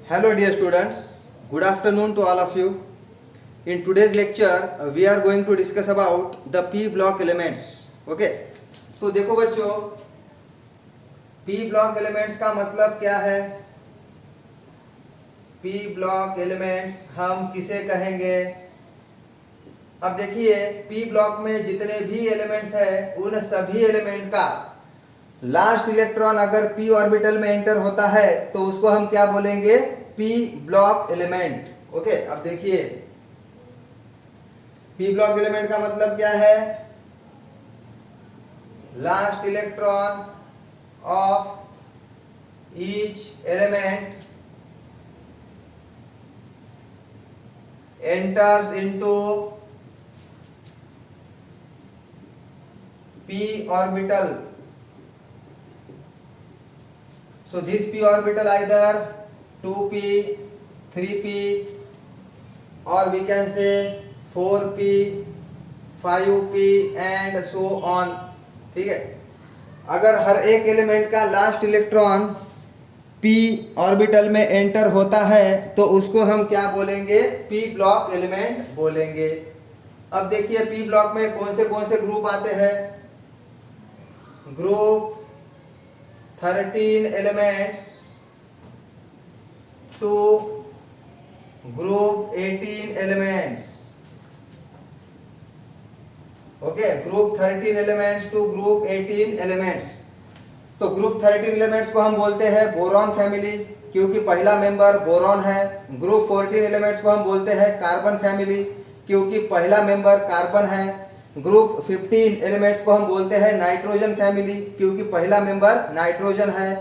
Hello dear students, good afternoon to all of you. In today's lecture we are going to discuss about the P block elements. Okay, तो देखो बच्चों, P block elements का मतलब क्या है? P block elements हम किसे कहेंगे? अब देखिए P ब्लॉक में जितने भी एलिमेंट्स हैं उन सभी एलिमेंट का लास्ट इलेक्ट्रॉन अगर p ऑर्बिटल में एंटर होता है तो उसको हम क्या बोलेंगे? p block element. ओके, अब देखिए p ब्लॉक एलिमेंट का मतलब क्या है? Last electron of each element enters into p orbital. So this p orbital either 2p, 3p or we can say 4p, 5p and so on. ठीक है, अगर हर एक एलिमेंट का लास्ट इलेक्ट्रॉन p ऑर्बिटल में एंटर होता है तो उसको हम क्या बोलेंगे? p ब्लॉक एलिमेंट बोलेंगे. अब देखिए p ब्लॉक में कौन से ग्रुप आते हैं? Group 13 elements to group 18 elements. Okay, group 13 elements to group 18 elements. तो ग्रुप 13 एलिमेंट्स को हम बोलते हैं बोरॉन फैमिली, क्योंकि पहला मेंबर बोरॉन है. ग्रुप 14 एलिमेंट्स को हम बोलते हैं कार्बन फैमिली, क्योंकि पहला मेंबर कार्बन है. ग्रुप 15 एलिमेंट्स को हम बोलते हैं नाइट्रोजन फैमिली, क्योंकि पहला मेंबर नाइट्रोजन है.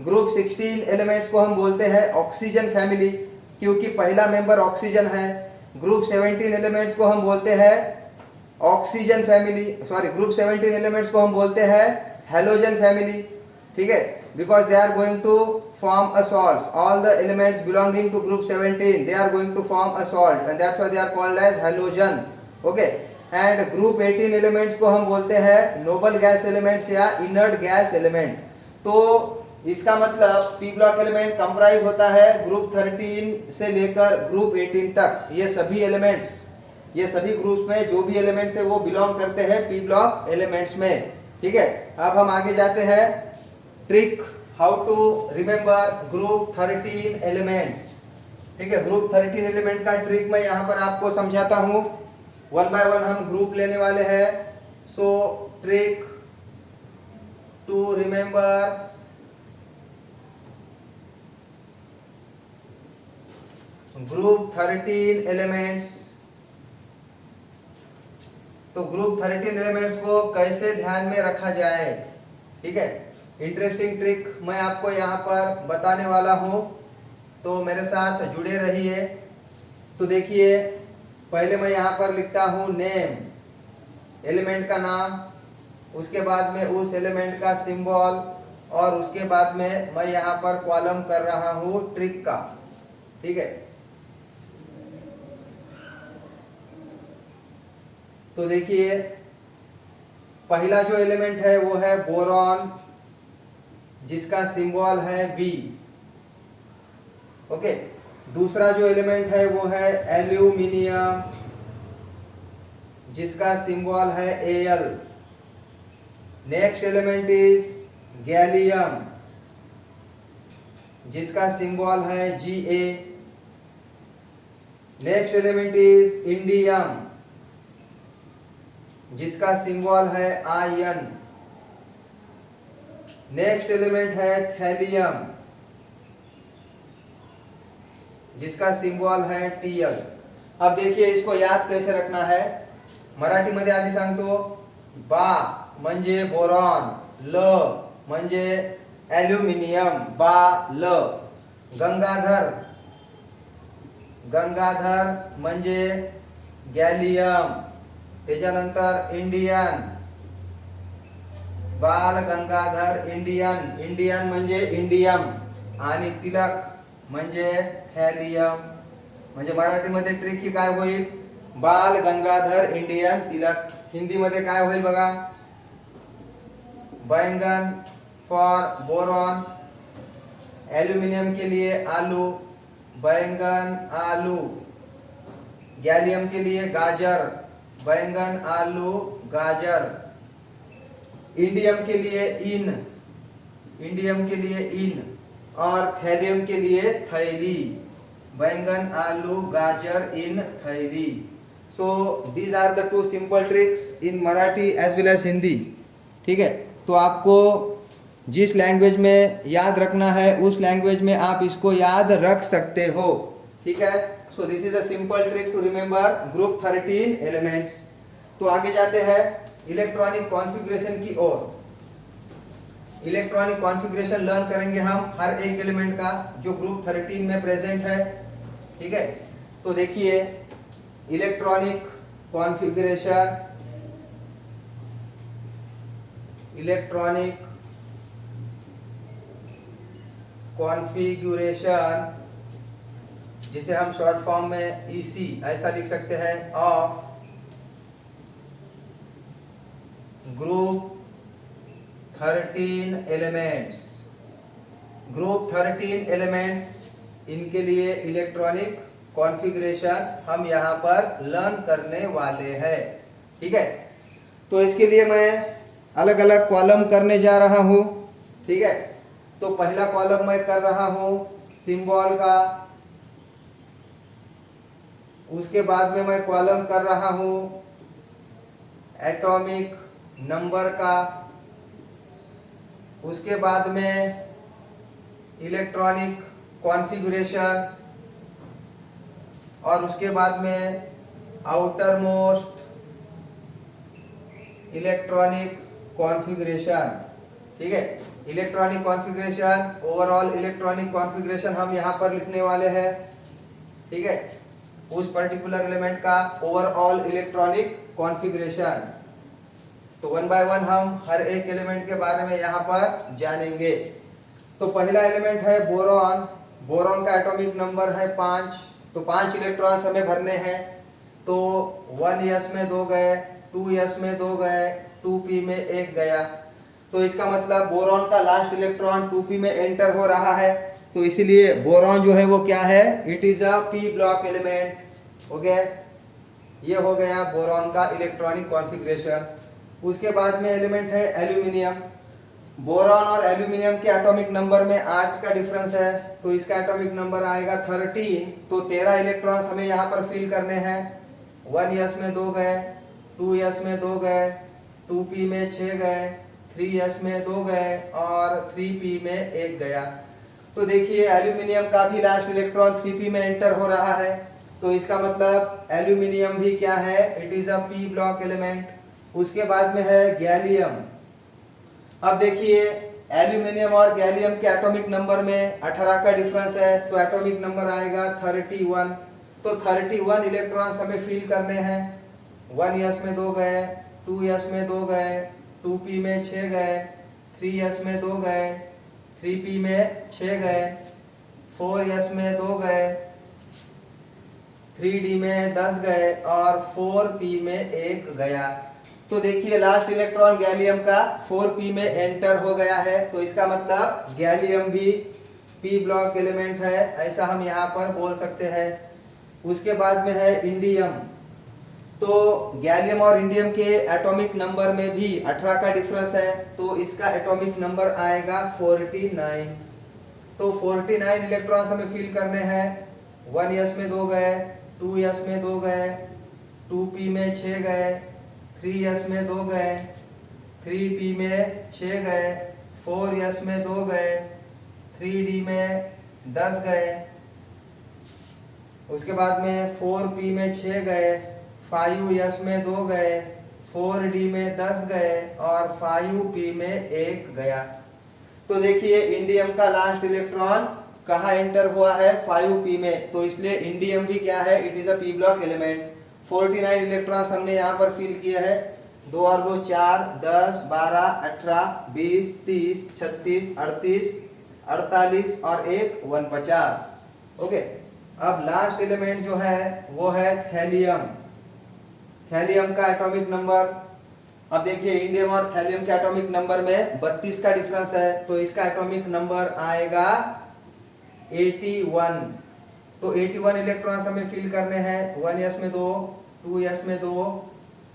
ग्रुप 16 एलिमेंट्स को हम बोलते हैं ऑक्सीजन फैमिली, क्योंकि पहला मेंबर ऑक्सीजन है. ग्रुप 17 एलिमेंट्स को हम बोलते हैं ऑक्सीजन फैमिली, ग्रुप 17 एलिमेंट्स को हम बोलते हैं हेलोजन फैमिली. ठीक है, because they are going to form a salt. All the elements belonging to group 17 they are going to form a salt and that's why they are called as halogen. Okay, and group 18 elements को हम बोलते हैं noble gas elements या inert gas element. तो इसका मतलब p block element comprise होता है ग्रुप 13 से लेकर ग्रुप 18 तक. ये सभी एलिमेंट्स, ये सभी ग्रुप्स में जो भी एलिमेंट्स है वो बिलोंग करते हैं p ब्लॉक एलिमेंट्स में. ठीक है, अब हम आगे जाते हैं. Trick how to remember group 13 elements. ठीक है, ग्रुप 13 एलिमेंट का ट्रिक मैं यहाँ पर आपको समझाता हूँ. वन बाय वन हम ग्रुप लेने वाले हैं. So trick to remember group 13 elements. तो ग्रुप 13 एलिमेंट्स को कैसे ध्यान में रखा जाए, ठीक है, इंटरेस्टिंग ट्रिक मैं आपको यहाँ पर बताने वाला हूँ, तो मेरे साथ जुड़े रहिए. तो देखिए पहले मैं यहाँ पर लिखता हूँ नेम, एलिमेंट का नाम, उसके बाद में उस एलिमेंट का सिंबल और उसके बाद में मैं यहाँ पर कॉलम कर रहा हूँ ट्रिक का. ठीक है, तो देखिए पहला जो एलिमेंट है वो है बोरॉन, जिसका सिंबल है V. ओके, दूसरा जो एलिमेंट है वो है एल्यूमिनियम, जिसका सिंबल है Al. Next element is gallium, जिसका सिंबल है Ga. Next element is indium, जिसका सिंबल है आयन. नेक्स्ट एलिमेंट है थैलियम, जिसका सिंबल है Tl. अब देखिए इसको याद कैसे रखना है. मराठीमध्ये आधी सांगतो. बा म्हणजे बोरॉन, ल म्हणजे ॲल्युमिनियम, बा ल. गंगाधर, गंगाधर म्हणजे गॅलियम. त्याच्यानंतर इंडियन, बाल गंगाधर इंडियन, इंडियन म्हणजे इंडियम. आणि तिलक म्हणजे थॅलियम. म्हणजे मराठीमध्ये ट्रिक ही काय होईल? बाल गंगाधर इंडियन तिलक. हिंदीमध्ये काय होईल बघा? बैंगन फॉर बोरॉन, एल्यूमिनियम के लिए आलू, बैंगन आलू, गैलियम के लिए गाजर, बैंगन आलू गाजर, इंडियम के लिए इन, इंडियम के लिए इन, और थैलियम के लिए थैली, बैंगन आलू गाजर इन थैली। So these are the two simple tricks in Marathi as well as Hindi. ठीक है, तो आपको जिस लैंग्वेज में याद रखना है उस लैंग्वेज में आप इसको याद रख सकते हो। ठीक है, so this is a simple trick to remember group 13 elements. तो आगे जाते हैं इलेक्ट्रॉनिक कॉन्फ़िगरेशन की ओर। इलेक्ट्रॉनिक कॉन्फ़िगरेशन लर्न करेंगे हम हर एक एलिमेंट का जो ग्रुप 13 में प्रेजेंट है। ठीक है, तो देखिए इलेक्ट्रॉनिक कॉन्फ़िगरेशन, इलेक्ट्रॉनिक कॉन्फ़िगरेशन जिसे हम शॉर्ट फॉर्म में ईसी ऐसा लिख सकते हैं, of group 13 elements. Group 13 elements, इनके लिए इलेक्ट्रॉनिक कॉन्फ़िगरेशन हम यहाँ पर लर्न करने वाले हैं। ठीक है, तो इसके लिए मैं अलग अलग कॉलम करने जा रहा हूँ। ठीक है, तो पहला कॉलम मैं कर रहा हूँ सिंबल का, उसके बाद में मैं कॉलम कर रहा हूँ एटॉमिक नंबर का, उसके बाद में इलेक्ट्रॉनिक कॉन्फ़िगरेशन, और उसके बाद में आउटर मोस्ट इलेक्ट्रॉनिक कॉन्फ़िगरेशन। ठीक है, electronic configuration, overall electronic configuration हम यहाँ पर लिखने वाले हैं। ठीक है, उस पर्टिकुलर एलिमेंट का ओवरऑल इलेक्ट्रॉनिक कॉन्फ़िगरेशन। तो वन बाय वन हम हर एक एलिमेंट के बारे में यहाँ पर जानेंगे। तो पहला एलिमेंट है बोरॉन। बोरॉन का एटॉमिक नंबर है 5, तो 5 इलेक्ट्रॉन्स हमें भरने हैं। तो 1s में 2 गए, 2s में 2 गए, 2p में 1 गया। तो इसका मतलब बोरॉन का लास्ट इलेक्ट्रॉन 2p में एंटर हो रहा है, तो इसीलिए बोरॉन जो है वो क्या है, it is a p block element. Okay, ये हो गया बोरॉन का इलेक्ट्रॉनिक कॉन्फ़िगरेशन। उसके बाद में एलिमेंट है एल्यूमिनियम। बोरॉन और एल्यूमिनियम के एटॉमिक नंबर में 8 का डिफरेंस है, तो इसका एटॉमिक नंबर आएगा 13। तो 13 इलेक्ट्रॉन्स हमें यहाँ पर फिल करने हैं। 1s में 2 गए, 2s में 2 गए, 2p में 6 गए, 3s में 2 गए, और 3p में 1 गया। तो देखिए एल्यूमिनियम का भी लास्ट इलेक्ट्रॉन 3p में एंटर हो रहा है, तो इसका मतलब एल्यूमिनियम भी क्या है, it is a p block element. उसके बाद में है गैलियम। अब देखिए एल्यूमिनियम और गैलियम के एटॉमिक नंबर में 18 का डिफरेंस है, तो एटॉमिक नंबर आएगा 31। तो 31 इलेक्ट्रॉन्स हमें फिल करने हैं। 1s में 2 गए, 2s में 2 गए, 2p में 6 गए, 3s में 2 गए, 3p में 6 गए, 4s में 2 गए, 3d में 10 गए, और 4p में 1 गया। तो देखिए लास्ट इलेक्ट्रॉन गैलियम का 4p में एंटर हो गया है, तो इसका मतलब गैलियम भी p ब्लॉक एलिमेंट है, ऐसा हम यहाँ पर बोल सकते हैं। उसके बाद में है इंडियम। तो गैलियम और इंडियम के एटॉमिक नंबर में भी 18 का डिफरेंस है, तो इसका एटॉमिक नंबर आएगा 49। तो 49 इलेक्ट्रॉन्स हमें फिल करने हैं। 1s में 2 गए, 2s में 2 गए, 2p में 6 गए, 3s में 2 गए, 3p में 6 गए, 4s में 2 गए, 3d में 10 गए, उसके बाद में 4p में 6 गए, 5s में 2 गए, 4d में 10 गए, और 5p में 1 गया। तो देखिए इंडियम का लास्ट इलेक्ट्रॉन कहाँ एंटर हुआ है, 5p में, तो इसलिए इंडियम भी क्या है, it is a p block element. 49 electrons हमने यहाँ पर फिल किए हैं। 2 और 2 4, 10, 12, 18, 20, 30, 36, 38, 48 और 1 49। ओके, अब लास्ट एलिमेंट जो है वो है थैलियम। थैलियम का एटॉमिक नंबर, अब देखिए इंडियम और थैलियम के एटॉमिक नंबर में 32 का डिफरेंस है, तो इसका एटॉमिक नंबर आएगा 81। तो 81 इलेक्ट्रॉन्स हमें फिल करने हैं। 1s में 2, 2s में 2,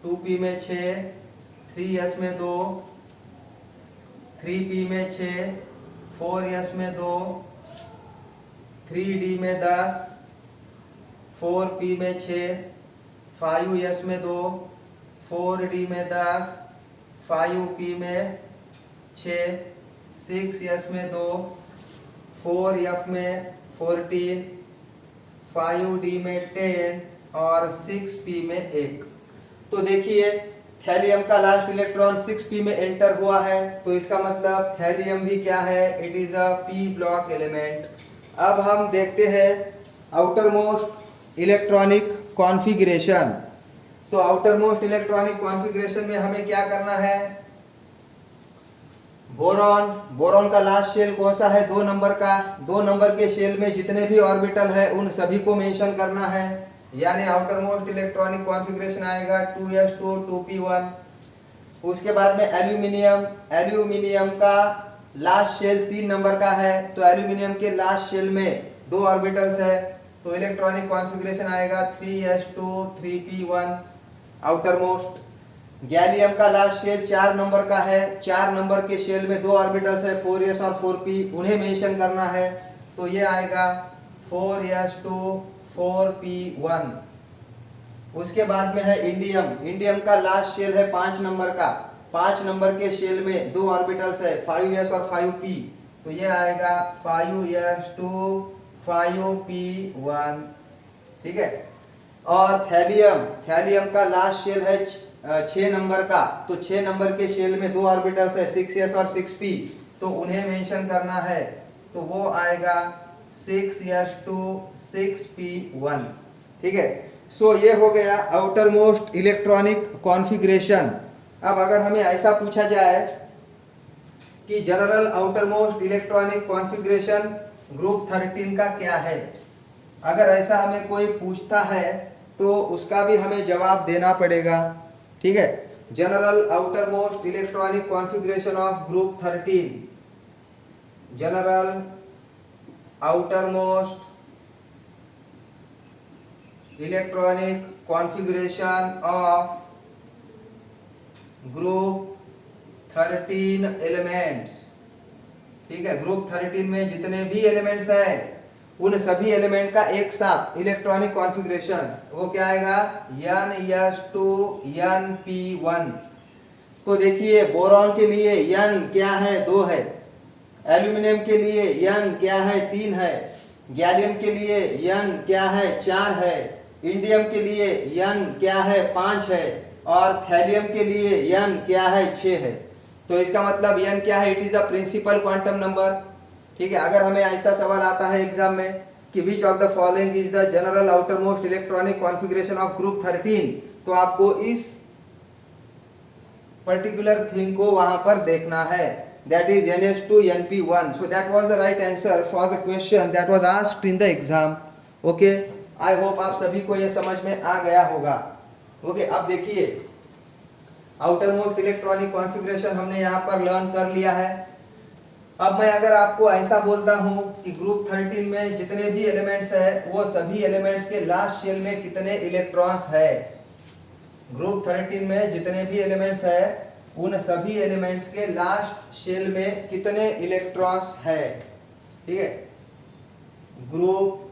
2p में 6, 3s में 2, 3p में 6, 4s में 2, 3d में 10, 4p में 6, 5s में 2, 4d में 10, 5p में 6, 6s में 2, 4f में 14, 5d में 10 और 6p में 1। तो देखिए थैलियम का लास्ट इलेक्ट्रॉन 6p में एंटर हुआ है, तो इसका मतलब थैलियम भी क्या है, it is a p block element. अब हम देखते हैं आउटर मोस्ट इलेक्ट्रॉनिक कॉन्फ़िगरेशन। तो आउटर मोस्ट इलेक्ट्रॉनिक कॉन्फ़िगरेशन में हमें क्या करना है, बोरॉन, बोरॉन का लास्ट शेल कौन सा है, 2 नंबर का। 2 नंबर के शेल में जितने भी ऑर्बिटल है उन सभी को मेंशन करना है, यानी आउटर मोस्ट इलेक्ट्रॉनिक कॉन्फ़िगरेशन आएगा 2s2 2p1। उसके बाद में एल्यूमिनियम, एल्यूमिनियम का लास्ट शेल 3 नंबर का है, तो एल्यूमिनियम के लास्ट शेल में 2 ऑर्बिटल्स है, तो इलेक्ट्रॉनिक कॉन्फ़िगरेशन आएगा 3s2 3p1 outer most. Gallium का लास्ट शेल 4 नंबर का है, 4 नंबर के शेल में 2 ऑर्बिटल्स है 4s और 4p, उन्हें मेंशन करना है, तो ये आएगा 4s2 4p1। उसके बाद में है इंडियम, इंडियम का लास्ट शेल है 5 नंबर का, 5 नंबर के शेल में 2 ऑर्बिटल्स है 5s और 5p, तो ये आएगा 5s2 5p1, ठीक है। और थैलियम, थैलियम का लास्ट शेल है 6 नंबर का, तो 6 नंबर के शेल में 2 ऑर्बिटल्स है 6s और 6p, तो उन्हें मेंशन करना है, तो वो आएगा 6s2 6p1, ठीक है। सो ये हो गया आउटर मोस्ट इलेक्ट्रॉनिक कॉन्फ़िगरेशन। अब अगर हमें ऐसा पूछा जाए कि general outer most electronic configuration group 13 का क्या है, अगर ऐसा हमें कोई पूछता है तो उसका भी हमें जवाब देना पड़ेगा, ठीक है। General outer most electronic configuration of group 13, general outer most electronic configuration of group 13 elements, ठीक है। ग्रुप 13 में जितने भी एलिमेंट्स हैं उन सभी एलिमेंट का एक साथ इलेक्ट्रॉनिक कॉन्फ़िगरेशन, वो क्या आएगा, N(s)2 Np1। तो देखिए बोरॉन के लिए N क्या है, 2 है, एल्यूमिनियम के लिए N क्या है, 3 है, गैलियम के लिए N क्या है, 4 है, इंडियम के लिए N क्या है, 5 है, और थैलियम के लिए N क्या है, 6 है। तो इसका मतलब N क्या है, it is a principal quantum number, ठीक है। अगर हमें ऐसा सवाल आता है एग्जाम में कि which of the following is the general outer most electronic configuration of group 13, तो आपको इस पर्टिकुलर थिंग को वहां पर देखना है, that is NS2 NP1. So that was the right answer for the question that was asked in the exam. Okay, I hope आप सभी को ये समझ में आ गया होगा। Okay, अब देखिए आउटर मोस्ट इलेक्ट्रॉनिक कॉन्फ़िगरेशन हमने यहाँ पर लर्न कर लिया है। अब मैं अगर आपको ऐसा बोलता हूँ कि ग्रुप 13 में जितने भी एलिमेंट्स है वो सभी एलिमेंट्स के लास्ट शेल में कितने इलेक्ट्रॉन्स है, ग्रुप 13 में जितने भी एलिमेंट्स है उन सभी एलिमेंट्स के लास्ट शेल में कितने इलेक्ट्रॉन्स है, ठीक है। ग्रुप